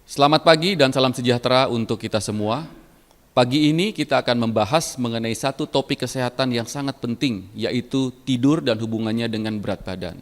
Selamat pagi dan salam sejahtera untuk kita semua. Pagi ini kita akan membahas mengenai satu topik kesehatan yang sangat penting, yaitu tidur dan hubungannya dengan berat badan.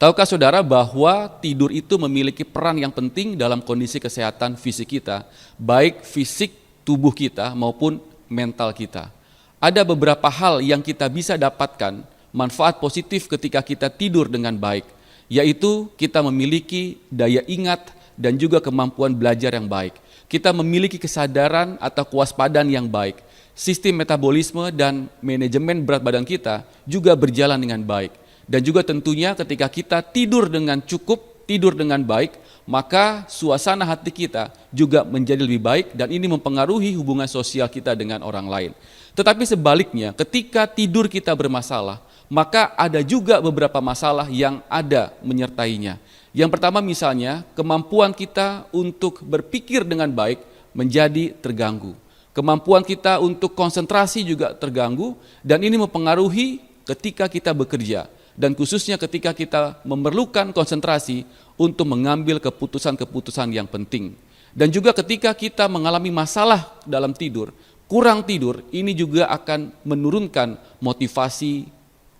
Tahukah saudara bahwa tidur itu memiliki peran yang penting dalam kondisi kesehatan fisik kita, baik fisik tubuh kita maupun mental kita. Ada beberapa hal yang kita bisa dapatkan manfaat positif ketika kita tidur dengan baik, yaitu kita memiliki daya ingat dan juga kemampuan belajar yang baik. Kita memiliki kesadaran atau kewaspadaan yang baik. Sistem metabolisme dan manajemen berat badan kita juga berjalan dengan baik. Dan juga tentunya ketika kita tidur dengan cukup, tidur dengan baik, maka suasana hati kita juga menjadi lebih baik dan ini mempengaruhi hubungan sosial kita dengan orang lain. Tetapi sebaliknya, ketika tidur kita bermasalah, maka ada juga beberapa masalah yang ada menyertainya. Yang pertama misalnya, kemampuan kita untuk berpikir dengan baik menjadi terganggu. Kemampuan kita untuk konsentrasi juga terganggu dan ini mempengaruhi ketika kita bekerja. Dan khususnya ketika kita memerlukan konsentrasi untuk mengambil keputusan-keputusan yang penting. Dan juga ketika kita mengalami masalah dalam tidur, kurang tidur, ini juga akan menurunkan motivasi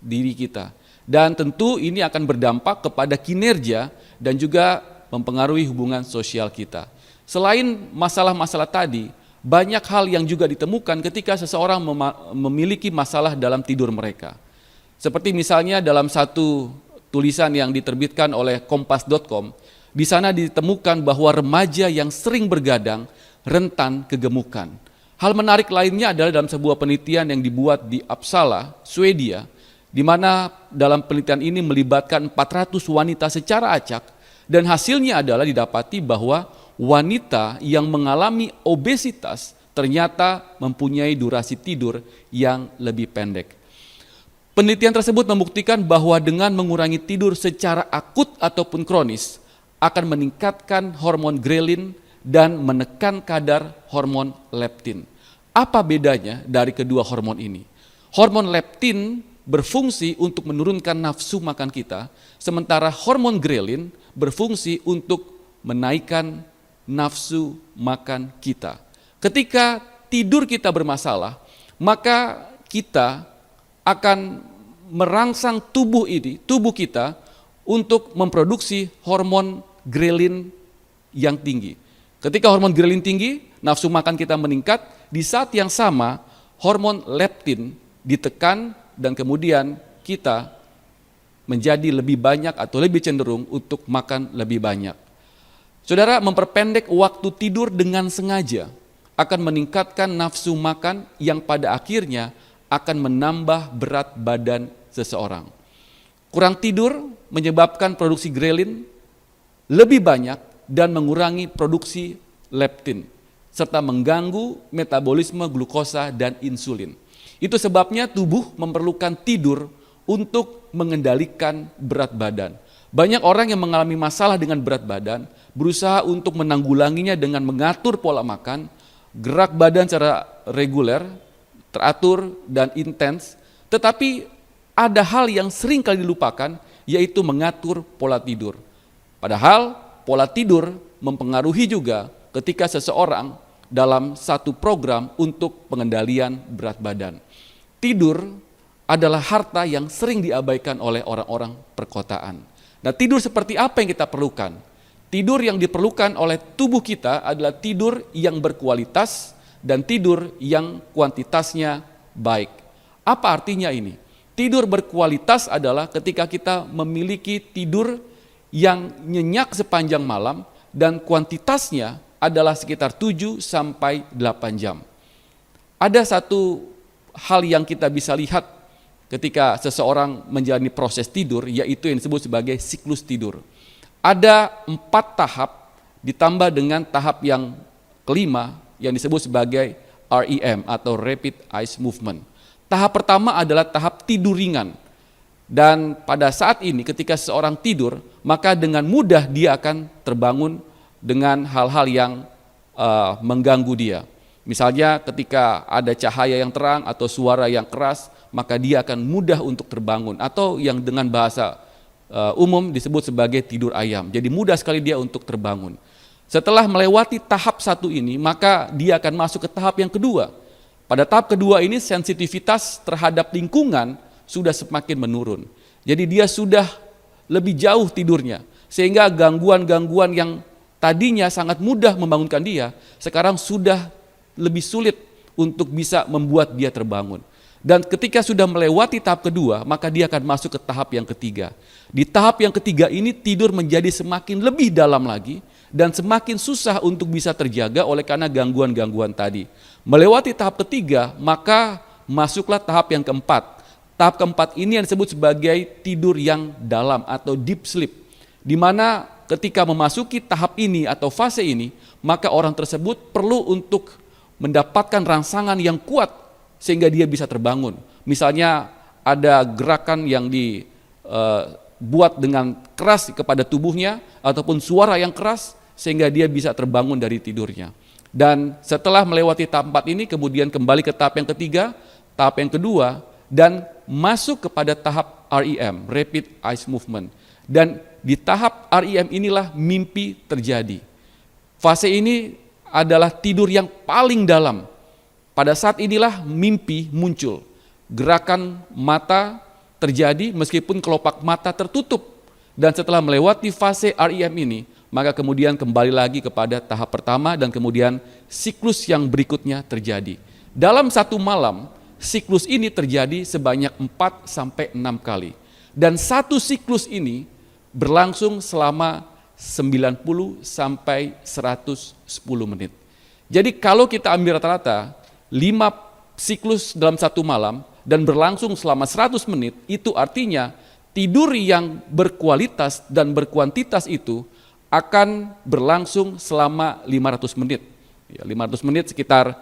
diri kita. Dan tentu ini akan berdampak kepada kinerja dan juga mempengaruhi hubungan sosial kita. Selain masalah-masalah tadi, banyak hal yang juga ditemukan ketika seseorang memiliki masalah dalam tidur mereka. Seperti misalnya dalam satu tulisan yang diterbitkan oleh kompas.com, di sana ditemukan bahwa remaja yang sering bergadang rentan kegemukan. Hal menarik lainnya adalah dalam sebuah penelitian yang dibuat di Uppsala, Swedia, di mana dalam penelitian ini melibatkan 400 wanita secara acak dan hasilnya adalah didapati bahwa wanita yang mengalami obesitas ternyata mempunyai durasi tidur yang lebih pendek. Penelitian tersebut membuktikan bahwa dengan mengurangi tidur secara akut ataupun kronis akan meningkatkan hormon grelin dan menekan kadar hormon leptin. Apa bedanya dari kedua hormon ini? Hormon leptin berfungsi untuk menurunkan nafsu makan kita, sementara hormon grelin berfungsi untuk menaikkan nafsu makan kita. Ketika tidur kita bermasalah, maka kita akan merangsang tubuh kita untuk memproduksi hormon grelin yang tinggi. Ketika hormon grelin tinggi, nafsu makan kita meningkat, di saat yang sama hormon leptin ditekan dan kemudian kita menjadi lebih banyak atau lebih cenderung untuk makan lebih banyak. Saudara, memperpendek waktu tidur dengan sengaja akan meningkatkan nafsu makan yang pada akhirnya akan menambah berat badan seseorang. Kurang tidur menyebabkan produksi grelin lebih banyak dan mengurangi produksi leptin, serta mengganggu metabolisme glukosa dan insulin. Itu sebabnya tubuh memerlukan tidur untuk mengendalikan berat badan. Banyak orang yang mengalami masalah dengan berat badan berusaha untuk menanggulanginya dengan mengatur pola makan, gerak badan secara reguler, teratur dan intens, tetapi ada hal yang sering kali dilupakan, yaitu mengatur pola tidur. Padahal pola tidur mempengaruhi juga ketika seseorang dalam satu program untuk pengendalian berat badan. Tidur adalah harta yang sering diabaikan oleh orang-orang perkotaan. Nah, tidur seperti apa yang kita perlukan? Tidur yang diperlukan oleh tubuh kita adalah tidur yang berkualitas dan tidur yang kuantitasnya baik. Apa artinya ini? Tidur berkualitas adalah ketika kita memiliki tidur yang nyenyak sepanjang malam dan kuantitasnya adalah sekitar 7 sampai 8 jam. Ada satu hal yang kita bisa lihat ketika seseorang menjalani proses tidur, yaitu yang disebut sebagai siklus tidur. Ada 4 tahap ditambah dengan tahap yang kelima yang disebut sebagai REM atau Rapid Eye Movement. Tahap pertama adalah tahap tidur ringan. Dan pada saat ini ketika seseorang tidur, maka dengan mudah dia akan terbangun dengan hal-hal yang mengganggu dia. Misalnya ketika ada cahaya yang terang atau suara yang keras, maka dia akan mudah untuk terbangun. Atau yang dengan bahasa umum disebut sebagai tidur ayam. Jadi mudah sekali dia untuk terbangun. Setelah melewati tahap satu ini, maka dia akan masuk ke tahap yang kedua. Pada tahap kedua ini sensitivitas terhadap lingkungan sudah semakin menurun. Jadi dia sudah lebih jauh tidurnya, sehingga gangguan-gangguan yang tadinya sangat mudah membangunkan dia, sekarang sudah lebih sulit untuk bisa membuat dia terbangun. Dan ketika sudah melewati tahap kedua, maka dia akan masuk ke tahap yang ketiga. Di tahap yang ketiga ini tidur menjadi semakin lebih dalam lagi dan semakin susah untuk bisa terjaga oleh karena gangguan-gangguan tadi. Melewati tahap ketiga, maka masuklah tahap yang keempat. Tahap keempat ini yang disebut sebagai tidur yang dalam atau deep sleep. Di mana ketika memasuki tahap ini atau fase ini, maka orang tersebut perlu untuk mendapatkan rangsangan yang kuat sehingga dia bisa terbangun. Misalnya ada gerakan yang dibuat dengan keras kepada tubuhnya ataupun suara yang keras sehingga dia bisa terbangun dari tidurnya. Dan setelah melewati tahap 4 ini kemudian kembali ke tahap yang ketiga, tahap yang kedua dan masuk kepada tahap REM, Rapid Eye Movement. Dan di tahap REM inilah mimpi terjadi. Fase ini adalah tidur yang paling dalam. Pada saat inilah mimpi muncul. Gerakan mata terjadi meskipun kelopak mata tertutup. Dan setelah melewati fase REM ini, maka kemudian kembali lagi kepada tahap pertama dan kemudian siklus yang berikutnya terjadi. Dalam satu malam, siklus ini terjadi sebanyak 4-6 kali. Dan satu siklus ini berlangsung selama 90 sampai 110 menit. Jadi kalau kita ambil rata-rata 5 siklus dalam satu malam dan berlangsung selama 100 menit, itu artinya tidur yang berkualitas dan berkuantitas itu akan berlangsung selama 500 menit. 500 menit sekitar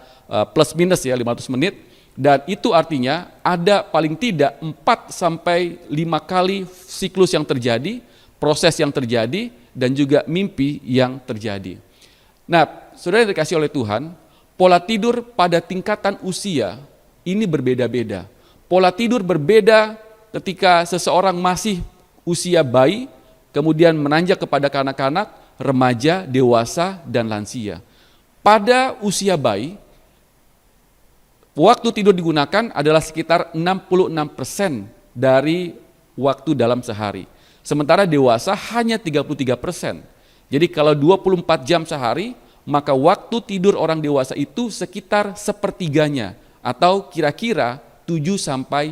plus minus 500 menit. Dan itu artinya ada paling tidak 4 sampai 5 kali siklus yang terjadi, proses yang terjadi, dan juga mimpi yang terjadi. Nah, saudara yang dikasihi oleh Tuhan, pola tidur pada tingkatan usia ini berbeda-beda. Pola tidur berbeda ketika seseorang masih usia bayi, kemudian menanjak kepada kanak-kanak, remaja, dewasa, dan lansia. Pada usia bayi, waktu tidur digunakan adalah sekitar 66% dari waktu dalam sehari. Sementara dewasa hanya 33%. Jadi kalau 24 jam sehari, maka waktu tidur orang dewasa itu sekitar sepertiganya atau kira-kira 7-8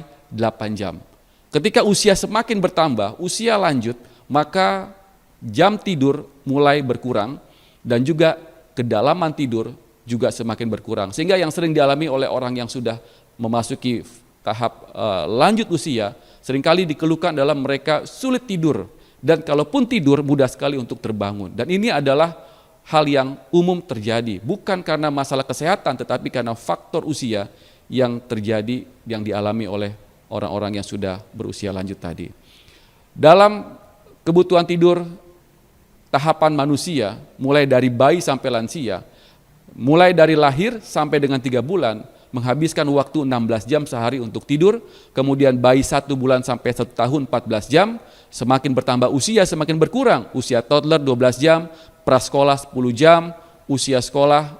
jam. Ketika usia semakin bertambah, usia lanjut, maka jam tidur mulai berkurang dan juga kedalaman tidur juga semakin berkurang. Sehingga yang sering dialami oleh orang yang sudah memasuki tahap lanjut usia, seringkali dikeluhkan dalam mereka sulit tidur, dan kalaupun tidur mudah sekali untuk terbangun. Dan ini adalah hal yang umum terjadi, bukan karena masalah kesehatan, tetapi karena faktor usia yang terjadi, yang dialami oleh orang-orang yang sudah berusia lanjut tadi. Dalam kebutuhan tidur tahapan manusia, mulai dari bayi sampai lansia, mulai dari lahir sampai dengan 3 bulan, menghabiskan waktu 16 jam sehari untuk tidur, kemudian bayi 1 bulan sampai 1 tahun 14 jam, semakin bertambah usia semakin berkurang, usia toddler 12 jam, prasekolah 10 jam, usia sekolah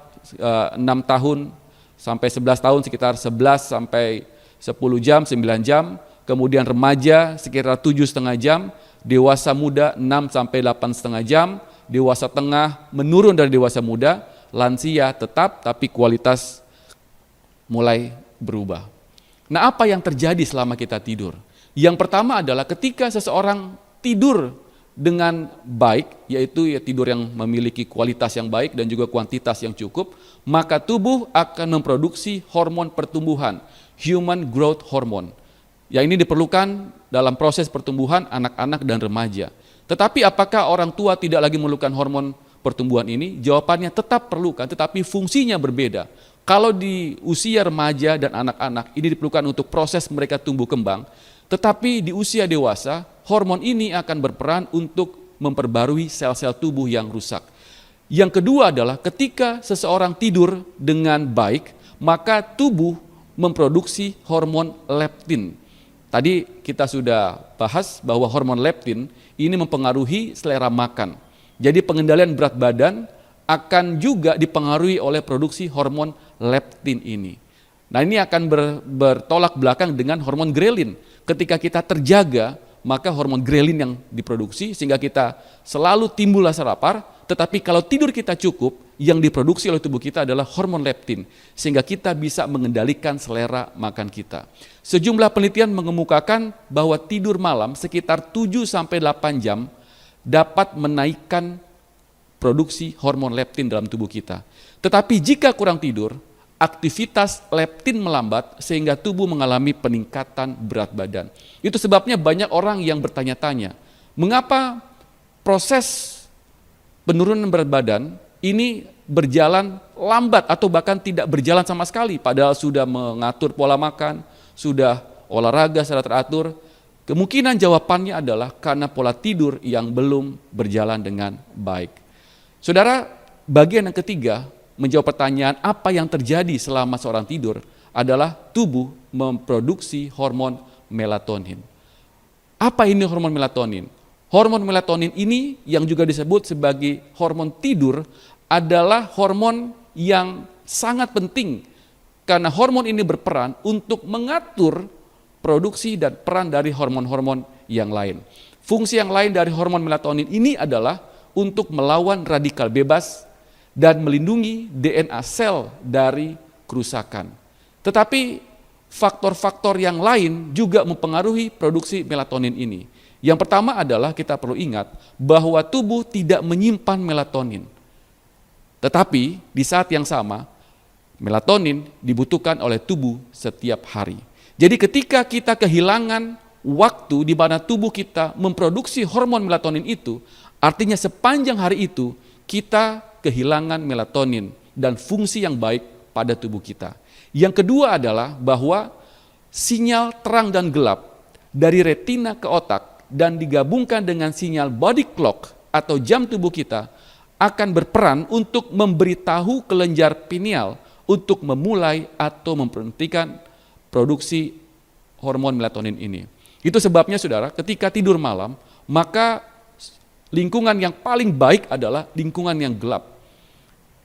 6 tahun sampai 11 tahun sekitar 11 sampai 10 jam, 9 jam, kemudian remaja sekitar 7,5 jam, dewasa muda 6 sampai 8,5 jam, dewasa tengah menurun dari dewasa muda, lansia tetap tapi kualitas mulai berubah. Nah, apa yang terjadi selama kita tidur? Yang pertama adalah ketika seseorang tidur dengan baik, yaitu tidur yang memiliki kualitas yang baik dan juga kuantitas yang cukup, maka tubuh akan memproduksi hormon pertumbuhan, human growth hormone. Yang ini diperlukan dalam proses pertumbuhan anak-anak dan remaja. Tetapi apakah orang tua tidak lagi memerlukan hormon pertumbuhan ini? Jawabannya tetap perlukan, tetapi fungsinya berbeda. Kalau di usia remaja dan anak-anak ini diperlukan untuk proses mereka tumbuh kembang, tetapi di usia dewasa, hormon ini akan berperan untuk memperbarui sel-sel tubuh yang rusak. Yang kedua adalah ketika seseorang tidur dengan baik, maka tubuh memproduksi hormon leptin. Tadi kita sudah bahas bahwa hormon leptin ini mempengaruhi selera makan. Jadi pengendalian berat badan akan juga dipengaruhi oleh produksi hormon leptin ini. Nah, ini akan bertolak belakang dengan hormon grelin. Ketika kita terjaga, maka hormon grelin yang diproduksi sehingga kita selalu timbul rasa lapar, tetapi kalau tidur kita cukup, yang diproduksi oleh tubuh kita adalah hormon leptin, sehingga kita bisa mengendalikan selera makan kita. Sejumlah penelitian mengemukakan bahwa tidur malam sekitar 7-8 jam dapat menaikkan produksi hormon leptin dalam tubuh kita. Tetapi jika kurang tidur, aktivitas leptin melambat sehingga tubuh mengalami peningkatan berat badan. Itu sebabnya banyak orang yang bertanya-tanya, mengapa proses penurunan berat badan ini berjalan lambat atau bahkan tidak berjalan sama sekali, padahal sudah mengatur pola makan, sudah olahraga secara teratur. Kemungkinan jawabannya adalah karena pola tidur yang belum berjalan dengan baik. Saudara, bagian yang ketiga menjawab pertanyaan apa yang terjadi selama seorang tidur adalah tubuh memproduksi hormon melatonin. Apa ini hormon melatonin? Hormon melatonin ini yang juga disebut sebagai hormon tidur adalah hormon yang sangat penting karena hormon ini berperan untuk mengatur produksi dan peran dari hormon-hormon yang lain. Fungsi yang lain dari hormon melatonin ini adalah untuk melawan radikal bebas dan melindungi DNA sel dari kerusakan. Tetapi faktor-faktor yang lain juga mempengaruhi produksi melatonin ini. Yang pertama adalah kita perlu ingat bahwa tubuh tidak menyimpan melatonin. Tetapi di saat yang sama, melatonin dibutuhkan oleh tubuh setiap hari. Jadi ketika kita kehilangan waktu di mana tubuh kita memproduksi hormon melatonin itu, artinya sepanjang hari itu kita kehilangan melatonin dan fungsi yang baik pada tubuh kita. Yang kedua adalah bahwa sinyal terang dan gelap dari retina ke otak dan digabungkan dengan sinyal body clock atau jam tubuh kita akan berperan untuk memberitahu kelenjar pineal untuk memulai atau memberhentikan produksi hormon melatonin ini. Itu sebabnya saudara, ketika tidur malam, maka lingkungan yang paling baik adalah lingkungan yang gelap.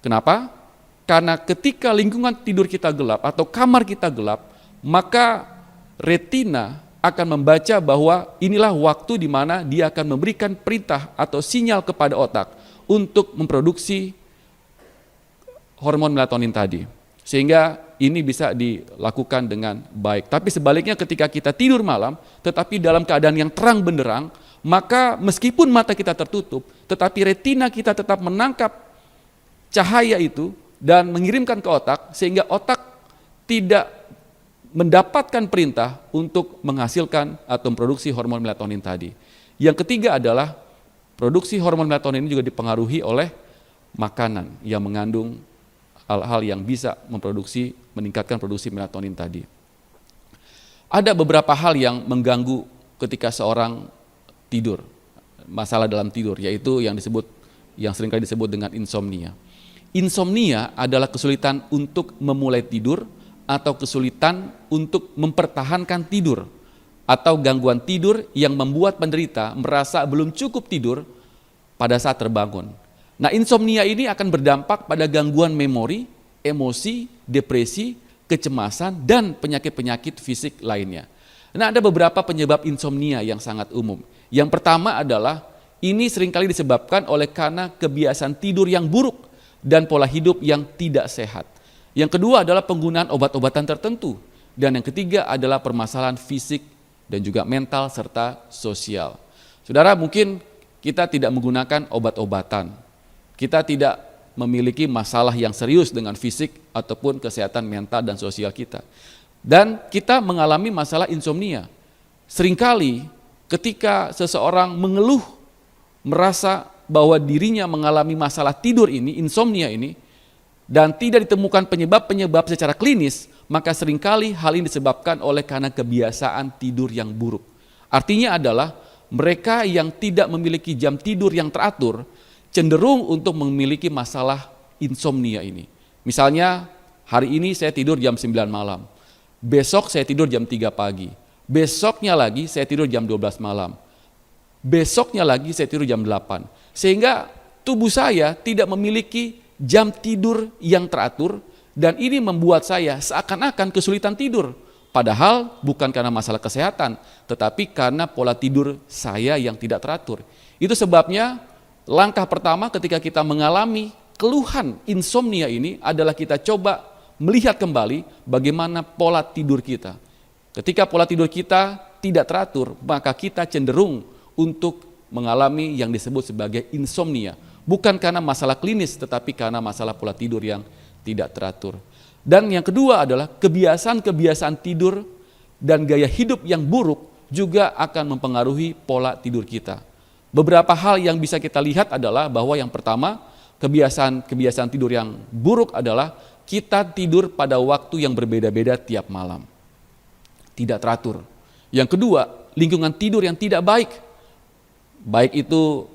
Kenapa? Karena ketika lingkungan tidur kita gelap atau kamar kita gelap, maka retina akan membaca bahwa inilah waktu di mana dia akan memberikan perintah atau sinyal kepada otak untuk memproduksi hormon melatonin tadi. Sehingga ini bisa dilakukan dengan baik. Tapi sebaliknya ketika kita tidur malam, tetapi dalam keadaan yang terang benderang, maka meskipun mata kita tertutup, tetapi retina kita tetap menangkap cahaya itu dan mengirimkan ke otak, sehingga otak tidak mendapatkan perintah untuk menghasilkan atau memproduksi hormon melatonin tadi. Yang ketiga adalah produksi hormon melatonin ini juga dipengaruhi oleh makanan yang mengandung hal-hal yang bisa meningkatkan produksi melatonin tadi. Ada beberapa hal yang mengganggu ketika seorang tidur, masalah dalam tidur, yaitu yang seringkali disebut dengan insomnia. Insomnia adalah kesulitan untuk memulai tidur atau kesulitan untuk mempertahankan tidur atau gangguan tidur yang membuat penderita merasa belum cukup tidur pada saat terbangun. Nah, insomnia ini akan berdampak pada gangguan memori, emosi, depresi, kecemasan, dan penyakit-penyakit fisik lainnya. Nah, ada beberapa penyebab insomnia yang sangat umum. Yang pertama adalah ini seringkali disebabkan oleh karena kebiasaan tidur yang buruk dan pola hidup yang tidak sehat. Yang kedua adalah penggunaan obat-obatan tertentu. Dan yang ketiga adalah permasalahan fisik dan juga mental serta sosial. Saudara, mungkin kita tidak menggunakan obat-obatan. Kita tidak memiliki masalah yang serius dengan fisik ataupun kesehatan mental dan sosial kita. Dan kita mengalami masalah insomnia. Seringkali ketika seseorang mengeluh, merasa bahwa dirinya mengalami masalah tidur ini, insomnia ini, dan tidak ditemukan penyebab-penyebab secara klinis, maka seringkali hal ini disebabkan oleh karena kebiasaan tidur yang buruk. Artinya adalah mereka yang tidak memiliki jam tidur yang teratur, cenderung untuk memiliki masalah insomnia ini. Misalnya, hari ini saya tidur jam 9 malam, besok saya tidur jam 3 pagi, besoknya lagi saya tidur jam 12 malam, besoknya lagi saya tidur jam 8. Sehingga tubuh saya tidak memiliki jam tidur yang teratur, dan ini membuat saya seakan-akan kesulitan tidur. Padahal bukan karena masalah kesehatan, tetapi karena pola tidur saya yang tidak teratur. Itu sebabnya langkah pertama ketika kita mengalami keluhan insomnia ini adalah kita coba melihat kembali bagaimana pola tidur kita. Ketika pola tidur kita tidak teratur, maka kita cenderung untuk mengalami yang disebut sebagai insomnia. Bukan karena masalah klinis, tetapi karena masalah pola tidur yang tidak teratur. Dan yang kedua adalah kebiasaan-kebiasaan tidur dan gaya hidup yang buruk juga akan mempengaruhi pola tidur kita. Beberapa hal yang bisa kita lihat adalah bahwa yang pertama, kebiasaan tidur yang buruk adalah kita tidur pada waktu yang berbeda-beda tiap malam. Tidak teratur. Yang kedua, lingkungan tidur yang tidak baik. Baik itu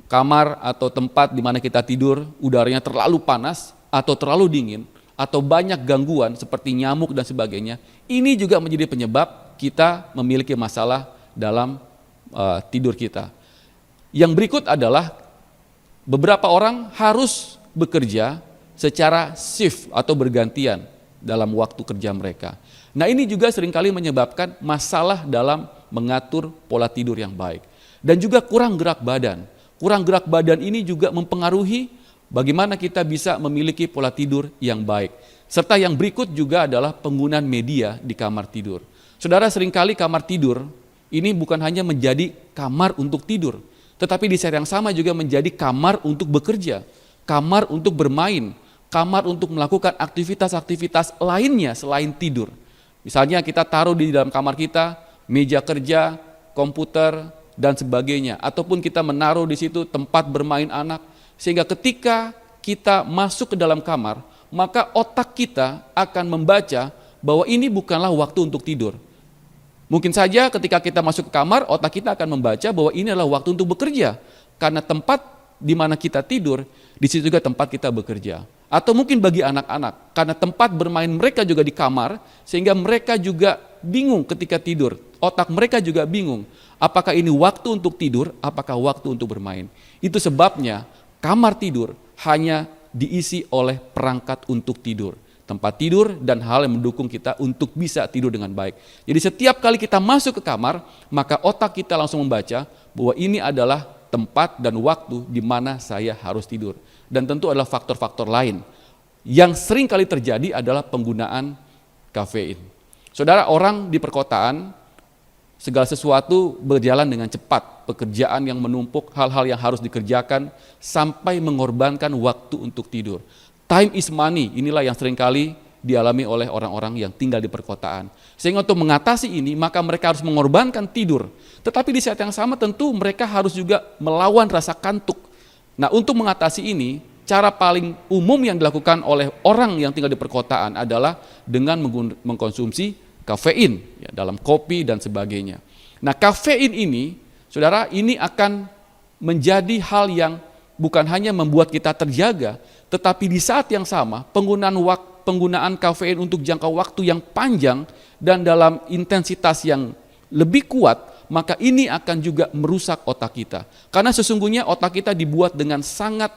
kamar atau tempat di mana kita tidur, udaranya terlalu panas atau terlalu dingin, atau banyak gangguan seperti nyamuk dan sebagainya. Ini juga menjadi penyebab kita memiliki masalah dalam tidur kita. Yang berikut adalah beberapa orang harus bekerja secara shift atau bergantian dalam waktu kerja mereka. Nah, ini juga seringkali menyebabkan masalah dalam mengatur pola tidur yang baik. Dan juga kurang gerak badan. Kurang gerak badan ini juga mempengaruhi bagaimana kita bisa memiliki pola tidur yang baik. Serta yang berikut juga adalah penggunaan media di kamar tidur. Saudara, seringkali kamar tidur ini bukan hanya menjadi kamar untuk tidur, tetapi di saat yang sama juga menjadi kamar untuk bekerja, kamar untuk bermain, kamar untuk melakukan aktivitas-aktivitas lainnya selain tidur. Misalnya kita taruh di dalam kamar kita meja kerja, komputer, dan sebagainya. Ataupun kita menaruh di situ tempat bermain anak, sehingga ketika kita masuk ke dalam kamar, maka otak kita akan membaca bahwa ini bukanlah waktu untuk tidur. Mungkin saja ketika kita masuk ke kamar, otak kita akan membaca bahwa ini adalah waktu untuk bekerja. Karena tempat di mana kita tidur, di situ juga tempat kita bekerja. Atau mungkin bagi anak-anak, karena tempat bermain mereka juga di kamar, sehingga mereka juga bingung ketika tidur. Otak mereka juga bingung, apakah ini waktu untuk tidur, apakah waktu untuk bermain. Itu sebabnya kamar tidur hanya diisi oleh perangkat untuk tidur. Tempat tidur dan hal yang mendukung kita untuk bisa tidur dengan baik. Jadi setiap kali kita masuk ke kamar, maka otak kita langsung membaca bahwa ini adalah tempat dan waktu di mana saya harus tidur. Dan tentu adalah faktor-faktor lain. Yang sering kali terjadi adalah penggunaan kafein. Saudara, orang di perkotaan, segala sesuatu berjalan dengan cepat. Pekerjaan yang menumpuk, hal-hal yang harus dikerjakan, sampai mengorbankan waktu untuk tidur. Time is money, inilah yang sering kali dialami oleh orang-orang yang tinggal di perkotaan. Sehingga untuk mengatasi ini, maka mereka harus mengorbankan tidur. Tetapi di saat yang sama tentu mereka harus juga melawan rasa kantuk. Nah, untuk mengatasi ini, cara paling umum yang dilakukan oleh orang yang tinggal di perkotaan adalah dengan mengkonsumsi kafein ya, dalam kopi dan sebagainya. Nah, kafein ini, saudara, ini akan menjadi hal yang bukan hanya membuat kita terjaga, tetapi di saat yang sama penggunaan kafein untuk jangka waktu yang panjang dan dalam intensitas yang lebih kuat, maka ini akan juga merusak otak kita. Karena sesungguhnya otak kita dibuat dengan sangat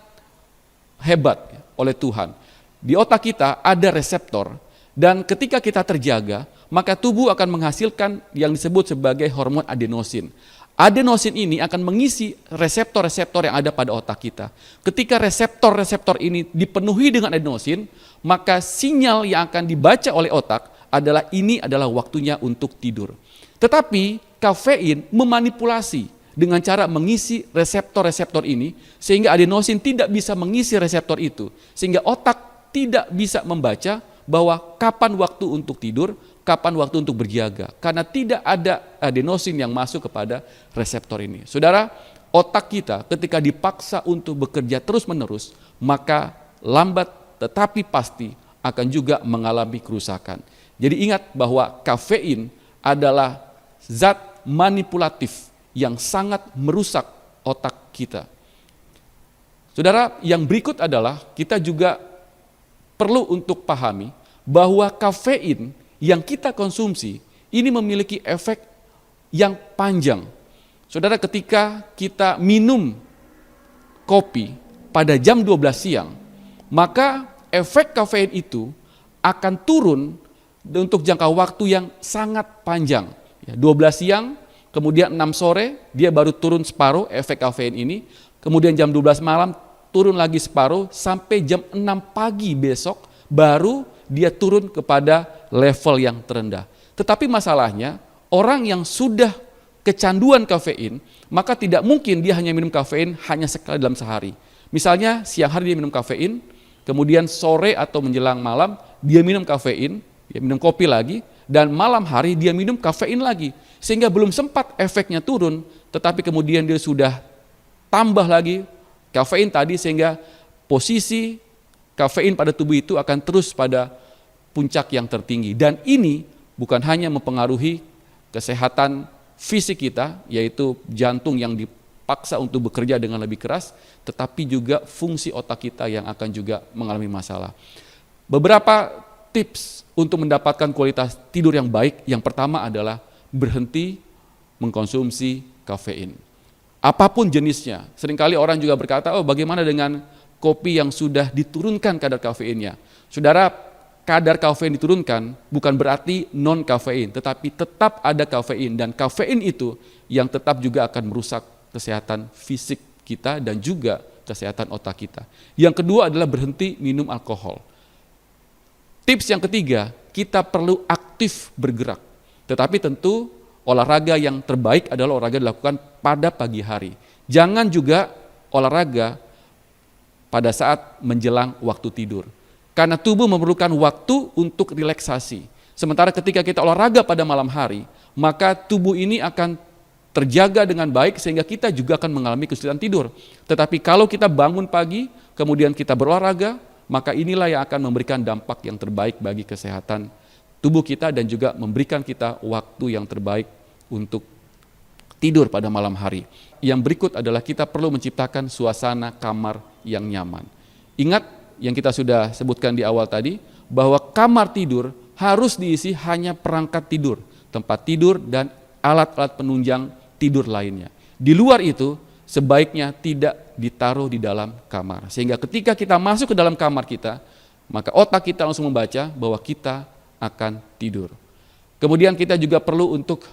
hebat oleh Tuhan. Di otak kita ada reseptor, dan ketika kita terjaga, maka tubuh akan menghasilkan yang disebut sebagai hormon adenosin. Adenosin ini akan mengisi reseptor-reseptor yang ada pada otak kita. Ketika reseptor-reseptor ini dipenuhi dengan adenosin, maka sinyal yang akan dibaca oleh otak adalah ini adalah waktunya untuk tidur. Tetapi kafein memanipulasi dengan cara mengisi reseptor-reseptor ini, sehingga adenosin tidak bisa mengisi reseptor itu. Sehingga otak tidak bisa membaca bahwa kapan waktu untuk tidur, kapan waktu untuk berjaga. Karena tidak ada adenosin yang masuk kepada reseptor ini. Saudara, otak kita ketika dipaksa untuk bekerja terus-menerus, maka lambat tetapi pasti akan juga mengalami kerusakan. Jadi ingat bahwa kafein adalah zat manipulatif yang sangat merusak otak kita. Saudara, yang berikut adalah kita juga perlu untuk pahami bahwa kafein yang kita konsumsi ini memiliki efek yang panjang. Saudara, ketika kita minum kopi pada jam 12 siang, maka efek kafein itu akan turun untuk jangka waktu yang sangat panjang. 12 siang, kemudian 6 sore, dia baru turun separuh efek kafein ini, kemudian jam 12 malam turun lagi separuh, sampai jam 6 pagi besok, baru dia turun kepada level yang terendah. Tetapi masalahnya, orang yang sudah kecanduan kafein, maka tidak mungkin dia hanya minum kafein hanya sekali dalam sehari. Misalnya siang hari dia minum kafein, kemudian sore atau menjelang malam dia minum kafein, dia minum kopi lagi, dan malam hari dia minum kafein lagi. Sehingga belum sempat efeknya turun, tetapi kemudian dia sudah tambah lagi kafein tadi, sehingga posisi kafein pada tubuh itu akan terus pada puncak yang tertinggi. Dan ini bukan hanya mempengaruhi kesehatan fisik kita, yaitu jantung yang dipaksa untuk bekerja dengan lebih keras, tetapi juga fungsi otak kita yang akan juga mengalami masalah. Beberapa tips untuk mendapatkan kualitas tidur yang baik, yang pertama adalah berhenti mengkonsumsi kafein. Apapun jenisnya. Seringkali orang juga berkata, oh bagaimana dengan kopi yang sudah diturunkan kadar kafeinnya? Saudara, kadar kafein diturunkan bukan berarti non kafein, tetapi tetap ada kafein, dan kafein itu yang tetap juga akan merusak kesehatan fisik kita dan juga kesehatan otak kita. Yang kedua adalah berhenti minum alkohol. Tips yang ketiga, kita perlu aktif bergerak. Tetapi tentu olahraga yang terbaik adalah olahraga dilakukan pada pagi hari. Jangan juga olahraga pada saat menjelang waktu tidur. Karena tubuh memerlukan waktu untuk relaksasi. Sementara ketika kita olahraga pada malam hari, maka tubuh ini akan terjaga dengan baik sehingga kita juga akan mengalami kesulitan tidur. Tetapi kalau kita bangun pagi, kemudian kita berolahraga, maka inilah yang akan memberikan dampak yang terbaik bagi kesehatan tubuh kita dan juga memberikan kita waktu yang terbaik untuk tidur pada malam hari. Yang berikut adalah kita perlu menciptakan suasana kamar yang nyaman. Ingat yang kita sudah sebutkan di awal tadi, bahwa kamar tidur harus diisi hanya perangkat tidur, tempat tidur dan alat-alat penunjang tidur lainnya. Di luar itu sebaiknya tidak ditaruh di dalam kamar. Sehingga ketika kita masuk ke dalam kamar kita, maka otak kita langsung membaca bahwa kita akan tidur. Kemudian kita juga perlu untuk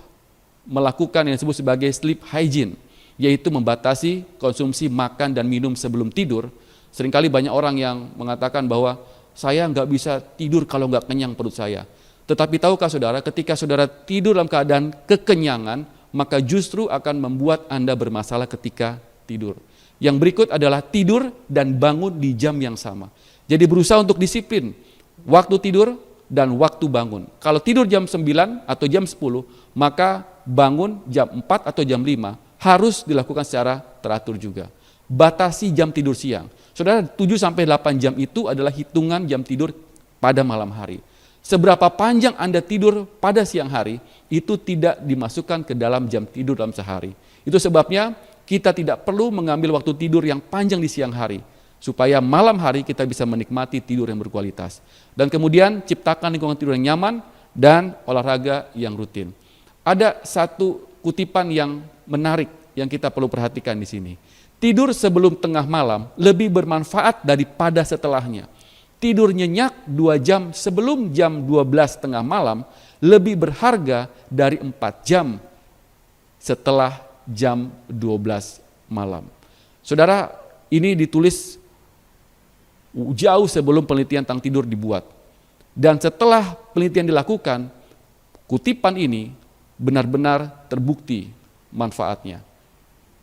melakukan yang disebut sebagai sleep hygiene, yaitu membatasi konsumsi makan dan minum sebelum tidur. Seringkali banyak orang yang mengatakan bahwa saya nggak bisa tidur kalau nggak kenyang perut saya. Tetapi tahukah saudara, ketika saudara tidur dalam keadaan kekenyangan, maka justru akan membuat Anda bermasalah ketika tidur. Yang berikut adalah tidur dan bangun di jam yang sama. Jadi berusaha untuk disiplin waktu tidur dan waktu bangun. Kalau tidur jam 9 atau jam 10, maka bangun jam 4 atau jam 5 harus dilakukan secara teratur juga. Batasi jam tidur siang. Saudara, 7-8 jam itu adalah hitungan jam tidur pada malam hari. Seberapa panjang Anda tidur pada siang hari, itu tidak dimasukkan ke dalam jam tidur dalam sehari. Itu sebabnya kita tidak perlu mengambil waktu tidur yang panjang di siang hari, supaya malam hari kita bisa menikmati tidur yang berkualitas. Dan kemudian ciptakan lingkungan tidur yang nyaman dan olahraga yang rutin. Ada satu kutipan yang menarik yang kita perlu perhatikan di sini. Tidur sebelum tengah malam lebih bermanfaat daripada setelahnya. Tidur nyenyak 2 jam sebelum jam 12 tengah malam lebih berharga dari 4 jam setelah jam 12 malam. Saudara, ini ditulis jauh sebelum penelitian tentang tidur dibuat. Dan setelah penelitian dilakukan, kutipan ini benar-benar terbukti manfaatnya.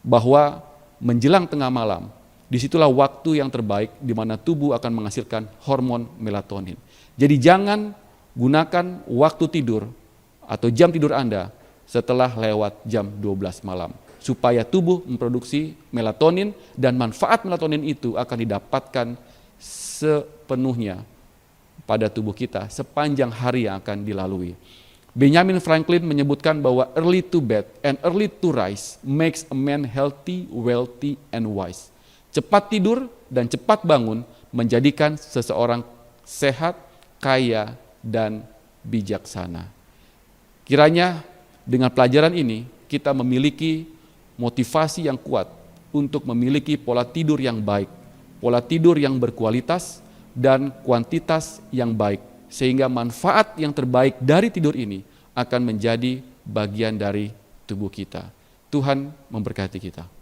Bahwa menjelang tengah malam, disitulah waktu yang terbaik di mana tubuh akan menghasilkan hormon melatonin. Jadi jangan gunakan waktu tidur atau jam tidur Anda setelah lewat jam 12 malam. Supaya tubuh memproduksi melatonin dan manfaat melatonin itu akan didapatkan sepenuhnya pada tubuh kita sepanjang hari yang akan dilalui. Benjamin Franklin menyebutkan bahwa early to bed and early to rise makes a man healthy, wealthy, and wise. Cepat tidur dan cepat bangun menjadikan seseorang sehat, kaya, dan bijaksana. Kiranya dengan pelajaran ini kita memiliki motivasi yang kuat untuk memiliki pola tidur yang baik pola tidur yang berkualitas dan kuantitas yang baik, sehingga manfaat yang terbaik dari tidur ini akan menjadi bagian dari tubuh kita. Tuhan memberkati kita.